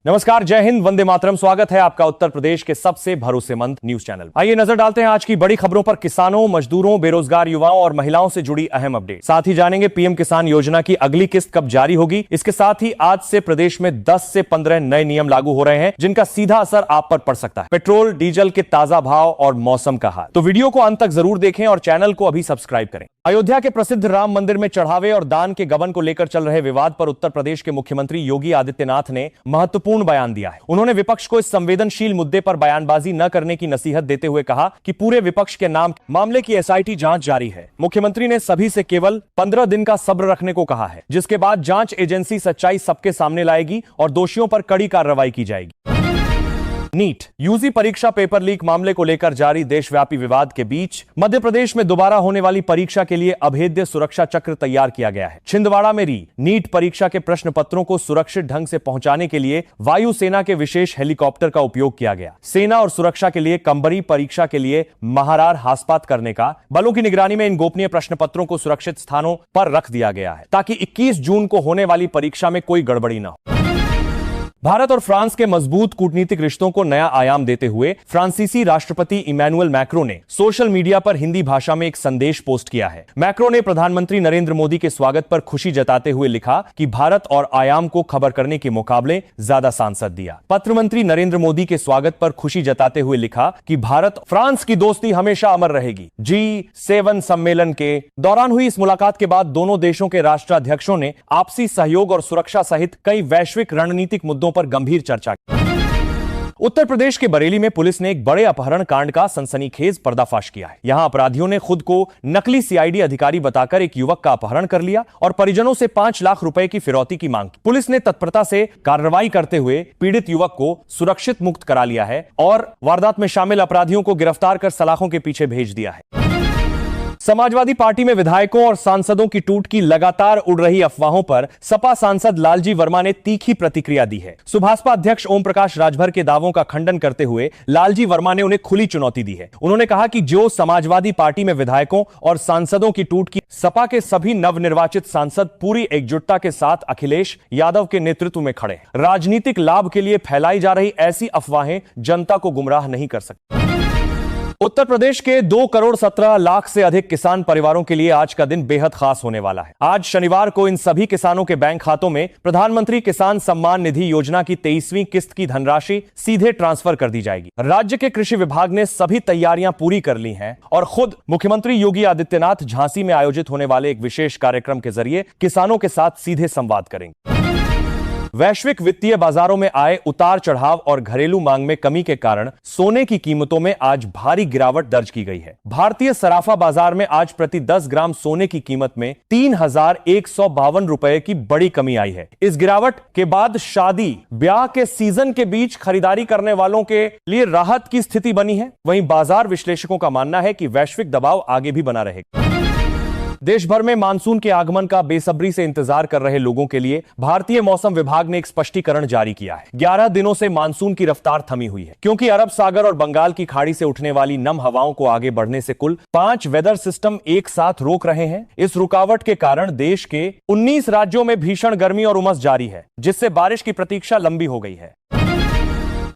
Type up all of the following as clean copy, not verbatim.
नमस्कार, जय हिंद, वंदे मातरम। स्वागत है आपका उत्तर प्रदेश के सबसे भरोसेमंद न्यूज चैनल। आइए नजर डालते हैं आज की बड़ी खबरों पर। किसानों, मजदूरों, बेरोजगार युवाओं और महिलाओं से जुड़ी अहम अपडेट। साथ ही जानेंगे पीएम किसान योजना की अगली किस्त कब जारी होगी। इसके साथ ही आज से प्रदेश में 10 से 15 नए नियम लागू हो रहे हैं जिनका सीधा असर आप पर पड़ सकता है। पेट्रोल डीजल के ताजा भाव और मौसम का हाल। तो वीडियो को अंत तक जरूर देखें और चैनल को अभी सब्सक्राइब करें। अयोध्या के प्रसिद्ध राम मंदिर में चढ़ावे और दान के गबन को लेकर चल रहे विवाद पर उत्तर प्रदेश के मुख्यमंत्री योगी आदित्यनाथ ने महत्वपूर्ण बयान दिया है। उन्होंने विपक्ष को इस संवेदनशील मुद्दे पर बयानबाजी न करने की नसीहत देते हुए कहा कि पूरे विपक्ष के नाम मामले की एसआईटी जांच जारी है। मुख्यमंत्री ने सभी से केवल 15 दिन का सब्र रखने को कहा है, जिसके बाद जांच एजेंसी सच्चाई सबके सामने लाएगी और दोषियों पर कड़ी कार्रवाई की जाएगी। नीट यूजी परीक्षा पेपर लीक मामले को लेकर जारी देशव्यापी विवाद के बीच मध्य प्रदेश में दोबारा होने वाली परीक्षा के लिए अभेद्य सुरक्षा चक्र तैयार किया गया है। छिंदवाड़ा में नीट परीक्षा के प्रश्न पत्रों को सुरक्षित ढंग से पहुंचाने के लिए वायुसेना के विशेष हेलीकॉप्टर का उपयोग किया गया। सेना और सुरक्षा के लिए कंबरी, परीक्षा के लिए महारार हासपात करने का। बलों की निगरानी में इन गोपनीय प्रश्न पत्रों को सुरक्षित स्थानों पर रख दिया गया है ताकि 21 जून को होने वाली परीक्षा में कोई गड़बड़ी न हो। भारत और फ्रांस के मजबूत कूटनीतिक रिश्तों को नया आयाम देते हुए फ्रांसीसी राष्ट्रपति इमैनुअल मैक्रों ने सोशल मीडिया पर हिंदी भाषा में एक संदेश पोस्ट किया है। मैक्रों ने प्रधानमंत्री नरेंद्र मोदी के स्वागत पर खुशी जताते हुए लिखा कि भारत और आयाम को खबर करने के मुकाबले ज्यादा सांसद दिया। पत्र मंत्री नरेंद्र मोदी के स्वागत पर खुशी जताते हुए लिखा कि भारत फ्रांस की दोस्ती हमेशा अमर रहेगी। G7 सम्मेलन के दौरान हुई इस मुलाकात के बाद दोनों देशों के राष्ट्राध्यक्षों ने आपसी सहयोग और सुरक्षा सहित कई वैश्विक रणनीतिक मुद्दों पर गंभीर चर्चा की। उत्तर प्रदेश के बरेली में पुलिस ने एक बड़े अपहरण कांड का सनसनीखेज पर्दाफाश किया है। यहां अपराधियों ने खुद को नकली सीआईडी अधिकारी बताकर एक युवक का अपहरण कर लिया और परिजनों से 5 लाख रुपए की फिरौती की मांग की। पुलिस ने तत्परता से कार्रवाई करते हुए पीड़ित युवक को सुरक्षित मुक्त करा लिया है और वारदात में शामिल अपराधियों को गिरफ्तार कर सलाखों के पीछे भेज दिया है। समाजवादी पार्टी में विधायकों और सांसदों की टूट की लगातार उड़ रही अफवाहों पर सपा सांसद लालजी वर्मा ने तीखी प्रतिक्रिया दी है। सुभाषपा अध्यक्ष ओम प्रकाश राजभर के दावों का खंडन करते हुए लालजी वर्मा ने उन्हें खुली चुनौती दी है। उन्होंने कहा कि जो समाजवादी पार्टी में विधायकों और सांसदों की टूट की सपा के सभी नवनिर्वाचित सांसद पूरी एकजुटता के साथ अखिलेश यादव के नेतृत्व में खड़े हैं। राजनीतिक लाभ के लिए फैलाई जा रही ऐसी अफवाहें जनता को गुमराह नहीं कर सकती। उत्तर प्रदेश के 2 करोड़ 17 लाख से अधिक किसान परिवारों के लिए आज का दिन बेहद खास होने वाला है। आज शनिवार को इन सभी किसानों के बैंक खातों में प्रधानमंत्री किसान सम्मान निधि योजना की 23वीं किस्त की धनराशि सीधे ट्रांसफर कर दी जाएगी। राज्य के कृषि विभाग ने सभी तैयारियां पूरी कर ली हैं और खुद मुख्यमंत्री योगी आदित्यनाथ झांसी में आयोजित होने वाले एक विशेष कार्यक्रम के जरिए किसानों के साथ सीधे संवाद करेंगे। वैश्विक वित्तीय बाजारों में आए उतार चढ़ाव और घरेलू मांग में कमी के कारण सोने की कीमतों में आज भारी गिरावट दर्ज की गई है। भारतीय सराफा बाजार में आज प्रति 10 ग्राम सोने की कीमत में 3152 रुपए की बड़ी कमी आई है। इस गिरावट के बाद शादी ब्याह के सीजन के बीच खरीदारी करने वालों के लिए राहत की स्थिति बनी है। वहीं बाजार विश्लेषकों का मानना है कि वैश्विक दबाव आगे भी बना रहेगा। देश भर में मानसून के आगमन का बेसब्री से इंतजार कर रहे लोगों के लिए भारतीय मौसम विभाग ने एक स्पष्टीकरण जारी किया है। 11 दिनों से मानसून की रफ्तार थमी हुई है क्योंकि अरब सागर और बंगाल की खाड़ी से उठने वाली नम हवाओं को आगे बढ़ने से कुल 5 वेदर सिस्टम एक साथ रोक रहे हैं। इस रुकावट के कारण देश के 19 राज्यों में भीषण गर्मी और उमस जारी है, जिससे बारिश की प्रतीक्षा लंबी हो गई है।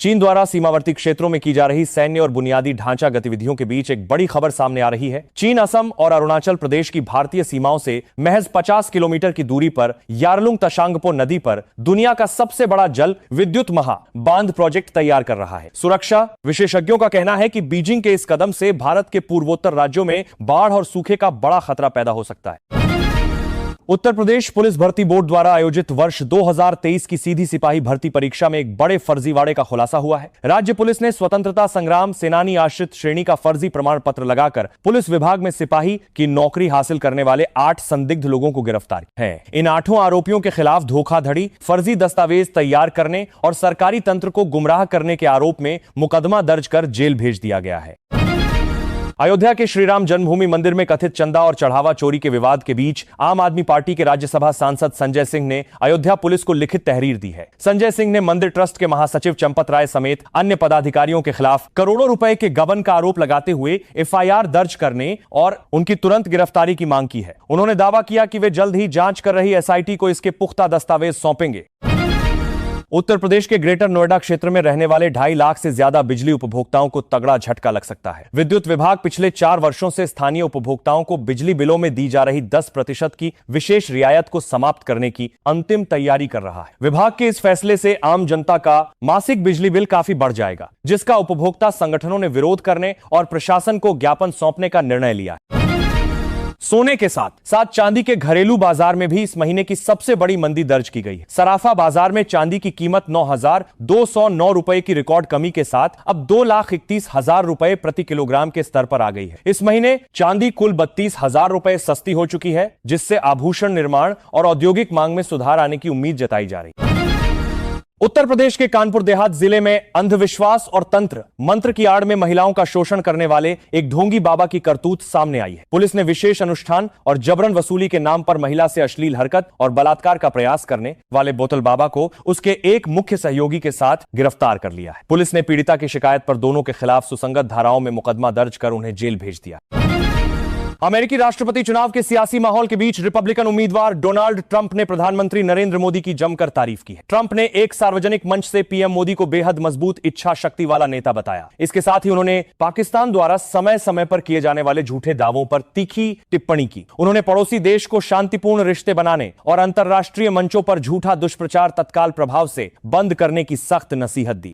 चीन द्वारा सीमावर्ती क्षेत्रों में की जा रही सैन्य और बुनियादी ढांचा गतिविधियों के बीच एक बड़ी खबर सामने आ रही है। चीन असम और अरुणाचल प्रदेश की भारतीय सीमाओं से महज 50 किलोमीटर की दूरी पर यारलुंग तशांगपो नदी पर दुनिया का सबसे बड़ा जल विद्युत बांध प्रोजेक्ट तैयार कर रहा है। सुरक्षा विशेषज्ञों का कहना है कि बीजिंग के इस कदम से भारत के पूर्वोत्तर राज्यों में बाढ़ और सूखे का बड़ा खतरा पैदा हो सकता है। उत्तर प्रदेश पुलिस भर्ती बोर्ड द्वारा आयोजित वर्ष 2023 की सीधी सिपाही भर्ती परीक्षा में एक बड़े फर्जीवाड़े का खुलासा हुआ है। राज्य पुलिस ने स्वतंत्रता संग्राम सेनानी आश्रित श्रेणी का फर्जी प्रमाण पत्र लगाकर पुलिस विभाग में सिपाही की नौकरी हासिल करने वाले 8 संदिग्ध लोगों को गिरफ्तार है। इन 8 आरोपियों के खिलाफ धोखाधड़ी, फर्जी दस्तावेज तैयार करने और सरकारी तंत्र को गुमराह करने के आरोप में मुकदमा दर्ज कर जेल भेज दिया गया है। अयोध्या के श्रीराम जन्मभूमि मंदिर में कथित चंदा और चढ़ावा चोरी के विवाद के बीच आम आदमी पार्टी के राज्यसभा सांसद संजय सिंह ने अयोध्या पुलिस को लिखित तहरीर दी है। संजय सिंह ने मंदिर ट्रस्ट के महासचिव चंपत राय समेत अन्य पदाधिकारियों के खिलाफ करोड़ों रुपए के गबन का आरोप लगाते हुए एफआईआर दर्ज करने और उनकी तुरंत गिरफ्तारी की मांग की है। उन्होंने दावा किया कि वे जल्द ही जांच कर रही एसआईटी को इसके पुख्ता दस्तावेज सौंपेंगे। उत्तर प्रदेश के ग्रेटर नोएडा क्षेत्र में रहने वाले 2.5 लाख से ज्यादा बिजली उपभोक्ताओं को तगड़ा झटका लग सकता है। विद्युत विभाग पिछले 4 वर्षों से स्थानीय उपभोक्ताओं को बिजली बिलों में दी जा रही 10% की विशेष रियायत को समाप्त करने की अंतिम तैयारी कर रहा है। विभाग के इस फैसले से आम जनता का मासिक बिजली बिल काफी बढ़ जाएगा, जिसका उपभोक्ता संगठनों ने विरोध करने और प्रशासन को ज्ञापन सौंपने का निर्णय लिया है। सोने के साथ साथ चांदी के घरेलू बाजार में भी इस महीने की सबसे बड़ी मंदी दर्ज की गई है। सराफा बाजार में चांदी की कीमत 9,209 रुपए की रिकॉर्ड कमी के साथ अब 2,31,000 रुपए प्रति किलोग्राम के स्तर पर आ गई है। इस महीने चांदी कुल 32,000 रुपए सस्ती हो चुकी है, जिससे आभूषण निर्माण और औद्योगिक मांग में सुधार आने की उम्मीद जताई जा रही है। उत्तर प्रदेश के कानपुर देहात जिले में अंधविश्वास और तंत्र मंत्र की आड़ में महिलाओं का शोषण करने वाले एक ढोंगी बाबा की करतूत सामने आई है। पुलिस ने विशेष अनुष्ठान और जबरन वसूली के नाम पर महिला से अश्लील हरकत और बलात्कार का प्रयास करने वाले बोतल बाबा को उसके एक मुख्य सहयोगी के साथ गिरफ्तार कर लिया है। पुलिस ने पीड़िता की शिकायत पर दोनों के खिलाफ सुसंगत धाराओं में मुकदमा दर्ज कर उन्हें जेल भेज दिया। अमेरिकी राष्ट्रपति चुनाव के सियासी माहौल के बीच रिपब्लिकन उम्मीदवार डोनाल्ड ट्रंप ने प्रधानमंत्री नरेंद्र मोदी की जमकर तारीफ की है। ट्रंप ने एक सार्वजनिक मंच से पीएम मोदी को बेहद मजबूत इच्छा शक्ति वाला नेता बताया। इसके साथ ही उन्होंने पाकिस्तान द्वारा समय समय पर किए जाने वाले झूठे दावों पर तीखी टिप्पणी की। उन्होंने पड़ोसी देश को शांतिपूर्ण रिश्ते बनाने और अंतर्राष्ट्रीय मंचों पर झूठा दुष्प्रचार तत्काल प्रभाव से बंद करने की सख्त नसीहत दी।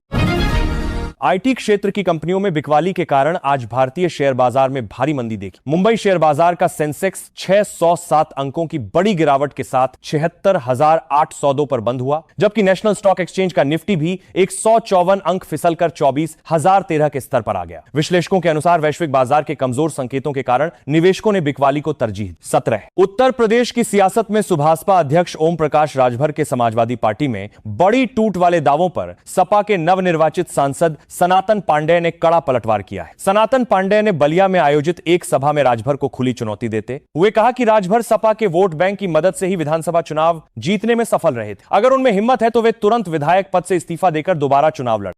आईटी क्षेत्र की कंपनियों में बिकवाली के कारण आज भारतीय शेयर बाजार में भारी मंदी देखी। मुंबई शेयर बाजार का सेंसेक्स 607 अंकों की बड़ी गिरावट के साथ 76,802 पर बंद हुआ, जबकि नेशनल स्टॉक एक्सचेंज का निफ्टी भी 154 अंक फिसलकर 24,013 के स्तर पर आ गया। विश्लेषकों के अनुसार वैश्विक बाजार के कमजोर संकेतों के कारण निवेशकों ने बिकवाली को तरजीह। 17 उत्तर प्रदेश की सियासत में सुभाषपा अध्यक्ष ओम प्रकाश राजभर के समाजवादी पार्टी में बड़ी टूट वाले दावों पर सपा के नवनिर्वाचित सांसद सनातन पांडेय ने कड़ा पलटवार किया है। सनातन पांडेय ने बलिया में आयोजित एक सभा में राजभर को खुली चुनौती देते हुए कहा कि राजभर सपा के वोट बैंक की मदद से ही विधानसभा चुनाव जीतने में सफल रहे थे। अगर उनमें हिम्मत है तो वे तुरंत विधायक पद से इस्तीफा देकर दोबारा चुनाव लड़।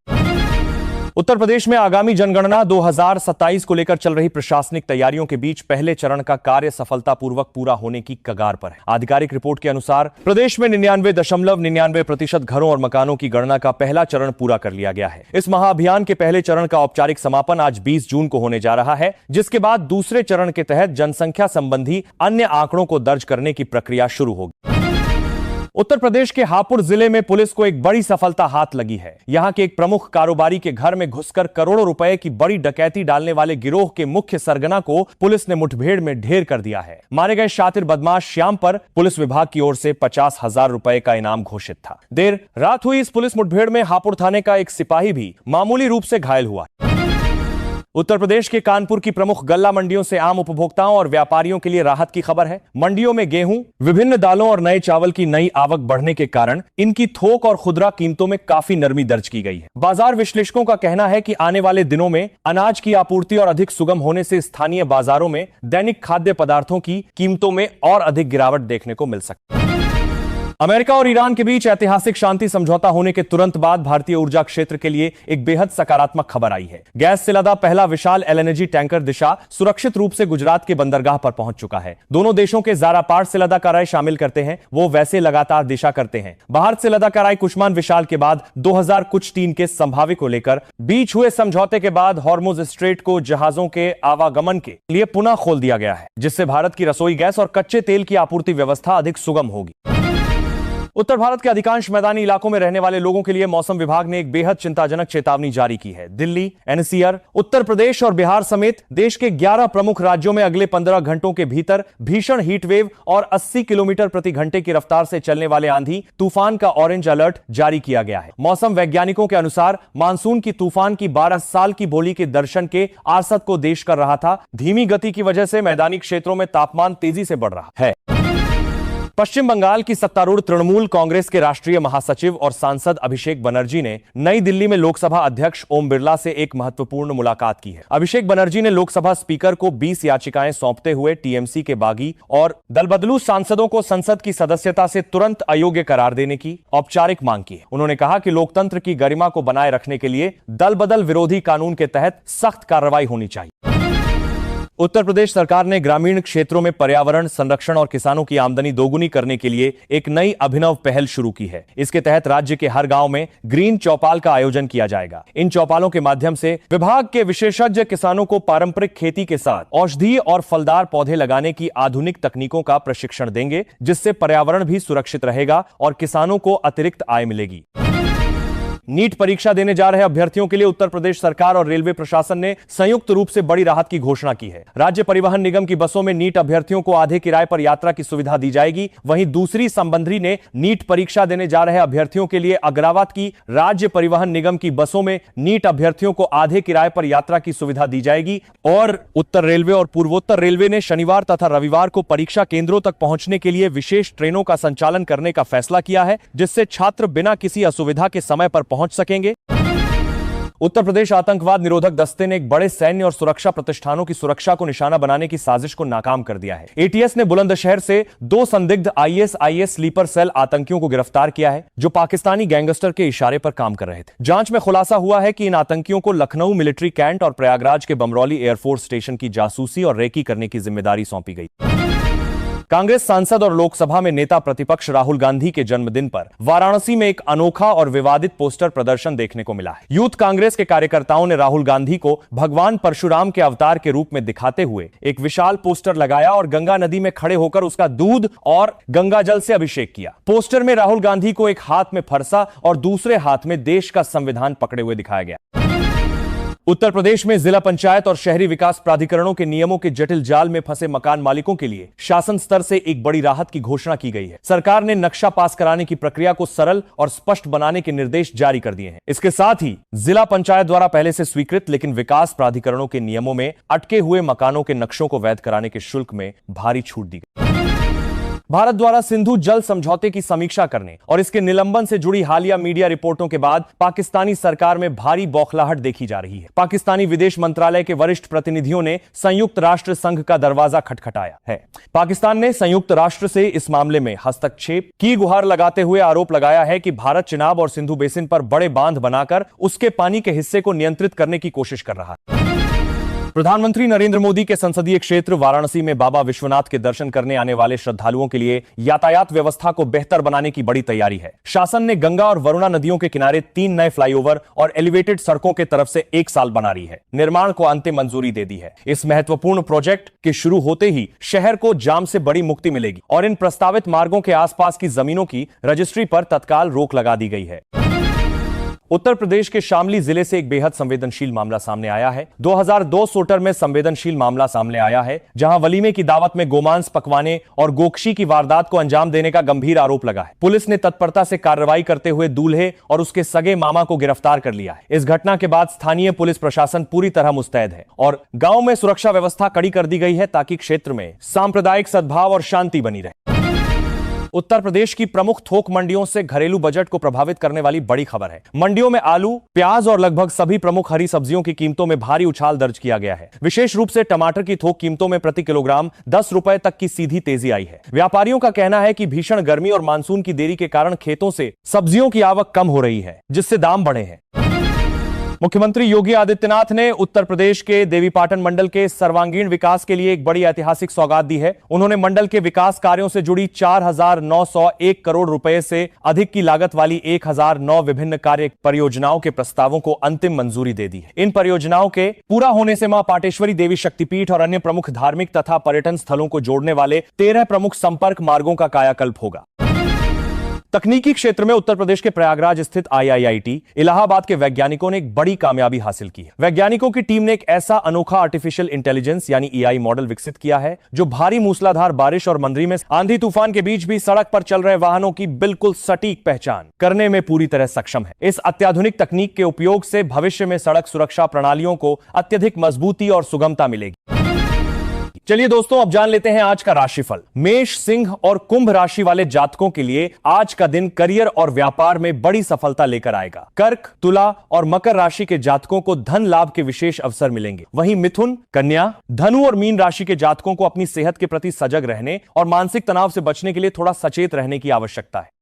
उत्तर प्रदेश में आगामी जनगणना 2027 को लेकर चल रही प्रशासनिक तैयारियों के बीच पहले चरण का कार्य सफलतापूर्वक पूरा होने की कगार पर है। आधिकारिक रिपोर्ट के अनुसार प्रदेश में 99.99% घरों और मकानों की गणना का पहला चरण पूरा कर लिया गया है। इस महाअभियान के पहले चरण का औपचारिक समापन आज 20 जून को होने जा रहा है, जिसके बाद दूसरे चरण के तहत जनसंख्या संबंधी अन्य आंकड़ों को दर्ज करने की प्रक्रिया शुरू होगी। उत्तर प्रदेश के हापुड़ जिले में पुलिस को एक बड़ी सफलता हाथ लगी है। यहां के एक प्रमुख कारोबारी के घर में घुसकर करोड़ों रुपए की बड़ी डकैती डालने वाले गिरोह के मुख्य सरगना को पुलिस ने मुठभेड़ में ढेर कर दिया है। मारे गए शातिर बदमाश श्याम पर पुलिस विभाग की ओर से 50,000 रुपए का इनाम घोषित था। देर रात हुई इस पुलिस मुठभेड़ में हापुड़ थाने का एक सिपाही भी मामूली रूप से घायल हुआ। उत्तर प्रदेश के कानपुर की प्रमुख गल्ला मंडियों से आम उपभोक्ताओं और व्यापारियों के लिए राहत की खबर है। मंडियों में गेहूं, विभिन्न दालों और नए चावल की नई आवक बढ़ने के कारण इनकी थोक और खुदरा कीमतों में काफी नरमी दर्ज की गई है। बाजार विश्लेषकों का कहना है कि आने वाले दिनों में अनाज की आपूर्ति और अधिक सुगम होने से स्थानीय बाजारों में दैनिक खाद्य पदार्थों की कीमतों में और अधिक गिरावट देखने को मिल सकती है। अमेरिका और ईरान के बीच ऐतिहासिक शांति समझौता होने के तुरंत बाद भारतीय ऊर्जा क्षेत्र के लिए एक बेहद सकारात्मक खबर आई है। गैस से लदा पहला विशाल एलएनजी टैंकर दिशा सुरक्षित रूप से गुजरात के बंदरगाह पर पहुंच चुका है। दोनों देशों के ज़ारा पार्ट से लदा कराई शामिल करते हैं, वो वैसे लगातार दिशा करते हैं। बाहर से लदा कराई कुशमान विशाल के बाद 2003 के संभावित को लेकर बीच हुए समझौते के बाद हॉर्मुज स्ट्रेट को जहाजों के आवागमन के लिए पुनः खोल दिया गया है, जिससे भारत की रसोई गैस और कच्चे तेल की आपूर्ति व्यवस्था अधिक सुगम होगी। उत्तर भारत के अधिकांश मैदानी इलाकों में रहने वाले लोगों के लिए मौसम विभाग ने एक बेहद चिंताजनक चेतावनी जारी की है। दिल्ली, एनसीआर, उत्तर प्रदेश और बिहार समेत देश के 11 प्रमुख राज्यों में अगले 15 घंटों के भीतर भीषण हीट वेव और 80 किलोमीटर प्रति घंटे की रफ्तार से चलने वाले आंधी तूफान का ऑरेंज अलर्ट जारी किया गया है। मौसम वैज्ञानिकों के अनुसार मानसून की तूफान की 12 साल की बोली के दर्शन के आसत को देश कर रहा था। धीमी गति की वजह से मैदानी क्षेत्रों में तापमान तेजी से बढ़ रहा है। पश्चिम बंगाल की सत्तारूढ़ तृणमूल कांग्रेस के राष्ट्रीय महासचिव और सांसद अभिषेक बनर्जी ने नई दिल्ली में लोकसभा अध्यक्ष ओम बिरला से एक महत्वपूर्ण मुलाकात की है। अभिषेक बनर्जी ने लोकसभा स्पीकर को 20 याचिकाएं सौंपते हुए टीएमसी के बागी और दलबदलू सांसदों को संसद की सदस्यता से तुरंत अयोग्य करार देने की औपचारिक मांग की है। उन्होंने कहा कि लोकतंत्र की गरिमा को बनाए रखने के लिए दल बदल विरोधी कानून के तहत सख्त कार्रवाई होनी चाहिए। उत्तर प्रदेश सरकार ने ग्रामीण क्षेत्रों में पर्यावरण संरक्षण और किसानों की आमदनी दोगुनी करने के लिए एक नई अभिनव पहल शुरू की है। इसके तहत राज्य के हर गांव में ग्रीन चौपाल का आयोजन किया जाएगा। इन चौपालों के माध्यम से विभाग के विशेषज्ञ किसानों को पारंपरिक खेती के साथ औषधीय और फलदार पौधे लगाने की आधुनिक तकनीकों का प्रशिक्षण देंगे, जिससे पर्यावरण भी सुरक्षित रहेगा और किसानों को अतिरिक्त आय मिलेगी। नीट परीक्षा देने जा रहे अभ्यर्थियों के लिए उत्तर प्रदेश सरकार और रेलवे प्रशासन ने संयुक्त रूप से बड़ी राहत की घोषणा की है। राज्य परिवहन निगम की बसों में नीट अभ्यर्थियों को आधे किराए पर यात्रा की सुविधा दी जाएगी। वहीं दूसरी संबंधी ने नीट परीक्षा देने जा रहे अभ्यर्थियों के लिए अग्रावत की राज्य परिवहन निगम की बसों में नीट अभ्यर्थियों को आधे किराए पर यात्रा की सुविधा दी जाएगी। और उत्तर रेलवे और पूर्वोत्तर रेलवे ने शनिवार तथा रविवार को परीक्षा केंद्रों तक पहुंचने के लिए विशेष ट्रेनों का संचालन करने का फैसला किया है, जिससे छात्र बिना किसी असुविधा के समय पर पहुंच सकेंगे। उत्तर प्रदेश आतंकवाद निरोधक दस्ते ने एक बड़े सैन्य और सुरक्षा प्रतिष्ठानों की सुरक्षा को निशाना बनाने की साजिश को नाकाम कर दिया है। एटीएस ने बुलंदशहर से 2 संदिग्ध आईएसआईएस स्लीपर सेल आतंकियों को गिरफ्तार किया है, जो पाकिस्तानी गैंगस्टर के इशारे पर काम कर रहे थे। जांच में खुलासा हुआ है कि इन आतंकियों को लखनऊ मिलिट्री कैंट और प्रयागराज के बमरौली एयरफोर्स स्टेशन की जासूसी और रेकी करने की जिम्मेदारी सौंपी गई। कांग्रेस सांसद और लोकसभा में नेता प्रतिपक्ष राहुल गांधी के जन्मदिन पर वाराणसी में एक अनोखा और विवादित पोस्टर प्रदर्शन देखने को मिला है। यूथ कांग्रेस के कार्यकर्ताओं ने राहुल गांधी को भगवान परशुराम के अवतार के रूप में दिखाते हुए एक विशाल पोस्टर लगाया और गंगा नदी में खड़े होकर उसका दूध और गंगा जल से अभिषेक किया। पोस्टर में राहुल गांधी को एक हाथ में फरसा और दूसरे हाथ में देश का संविधान पकड़े हुए दिखाया गया। उत्तर प्रदेश में जिला पंचायत और शहरी विकास प्राधिकरणों के नियमों के जटिल जाल में फंसे मकान मालिकों के लिए शासन स्तर से एक बड़ी राहत की घोषणा की गई है। सरकार ने नक्शा पास कराने की प्रक्रिया को सरल और स्पष्ट बनाने के निर्देश जारी कर दिए हैं। इसके साथ ही जिला पंचायत द्वारा पहले से स्वीकृत लेकिन विकास प्राधिकरणों के नियमों में अटके हुए मकानों के नक्शों को वैध कराने के शुल्क में भारी छूट दी गई। भारत द्वारा सिंधु जल समझौते की समीक्षा करने और इसके निलंबन से जुड़ी हालिया मीडिया रिपोर्टों के बाद पाकिस्तानी सरकार में भारी बौखलाहट देखी जा रही है। पाकिस्तानी विदेश मंत्रालय के वरिष्ठ प्रतिनिधियों ने संयुक्त राष्ट्र संघ का दरवाजा खटखटाया है। पाकिस्तान ने संयुक्त राष्ट्र से इस मामले में हस्तक्षेप की गुहार लगाते हुए आरोप लगाया है कि भारत चिनाब और सिंधु बेसिन पर बड़े बांध बनाकर उसके पानी के हिस्से को नियंत्रित करने की कोशिश कर रहा है। प्रधानमंत्री नरेंद्र मोदी के संसदीय क्षेत्र वाराणसी में बाबा विश्वनाथ के दर्शन करने आने वाले श्रद्धालुओं के लिए यातायात व्यवस्था को बेहतर बनाने की बड़ी तैयारी है। शासन ने गंगा और वरुणा नदियों के किनारे 3 नए फ्लाईओवर और एलिवेटेड सड़कों के तरफ से 1 साल बना रही है। निर्माण को अंतिम मंजूरी दे दी है। इस महत्वपूर्ण प्रोजेक्ट के शुरू होते ही शहर को जाम से बड़ी मुक्ति मिलेगी और इन प्रस्तावित मार्गों के आसपास की जमीनों की रजिस्ट्री पर तत्काल रोक लगा दी गई है। उत्तर प्रदेश के शामली जिले से एक बेहद संवेदनशील मामला सामने आया है। 2002 सोटर में संवेदनशील मामला सामने आया है, जहां वलीमे की दावत में गोमांस पकवाने और गोकशी की वारदात को अंजाम देने का गंभीर आरोप लगा है। पुलिस ने तत्परता से कार्रवाई करते हुए दूल्हे और उसके सगे मामा को गिरफ्तार कर लिया है। इस घटना के बाद स्थानीय पुलिस प्रशासन पूरी तरह मुस्तैद है और गांव में सुरक्षा व्यवस्था कड़ी कर दी गई है, ताकि क्षेत्र में सांप्रदायिक सद्भाव और शांति बनी रहे। उत्तर प्रदेश की प्रमुख थोक मंडियों से घरेलू बजट को प्रभावित करने वाली बड़ी खबर है। मंडियों में आलू, प्याज और लगभग सभी प्रमुख हरी सब्जियों की कीमतों में भारी उछाल दर्ज किया गया है। विशेष रूप से टमाटर की थोक कीमतों में प्रति किलोग्राम 10 रुपए तक की सीधी तेजी आई है। व्यापारियों का कहना है कि भीषण गर्मी और मानसून की देरी के कारण खेतों से सब्जियों की आवक कम हो रही है, जिससे दाम बढ़े हैं। मुख्यमंत्री योगी आदित्यनाथ ने उत्तर प्रदेश के देवीपाटन मंडल के सर्वांगीण विकास के लिए एक बड़ी ऐतिहासिक सौगात दी है। उन्होंने मंडल के विकास कार्यों से जुड़ी 4,901 करोड़ रुपए से अधिक की लागत वाली 1,009 विभिन्न कार्य परियोजनाओं के प्रस्तावों को अंतिम मंजूरी दे दी है। इन परियोजनाओं के पूरा होने से मां पाटेश्वरी देवी शक्तिपीठ और अन्य प्रमुख धार्मिक तथा पर्यटन स्थलों को जोड़ने वाले 13 प्रमुख संपर्क मार्गों का कायाकल्प होगा। तकनीकी क्षेत्र में उत्तर प्रदेश के प्रयागराज स्थित आईआईटी इलाहाबाद के वैज्ञानिकों ने एक बड़ी कामयाबी हासिल की है। वैज्ञानिकों की टीम ने एक ऐसा अनोखा आर्टिफिशियल इंटेलिजेंस यानी एआई मॉडल विकसित किया है, जो भारी मूसलाधार बारिश और मंदरी में आंधी तूफान के बीच भी सड़क पर चल रहे वाहनों की बिल्कुल सटीक पहचान करने में पूरी तरह सक्षम है। इस अत्याधुनिक तकनीक के उपयोग से भविष्य में सड़क सुरक्षा प्रणालियों को अत्यधिक मजबूती और सुगमता मिलेगी। चलिए दोस्तों, अब जान लेते हैं आज का राशिफल। मेष, सिंह और कुंभ राशि वाले जातकों के लिए आज का दिन करियर और व्यापार में बड़ी सफलता लेकर आएगा। कर्क, तुला और मकर राशि के जातकों को धन लाभ के विशेष अवसर मिलेंगे। वहीं मिथुन, कन्या, धनु और मीन राशि के जातकों को अपनी सेहत के प्रति सजग रहने और मानसिक तनाव से बचने के लिए थोड़ा सचेत रहने की आवश्यकता है।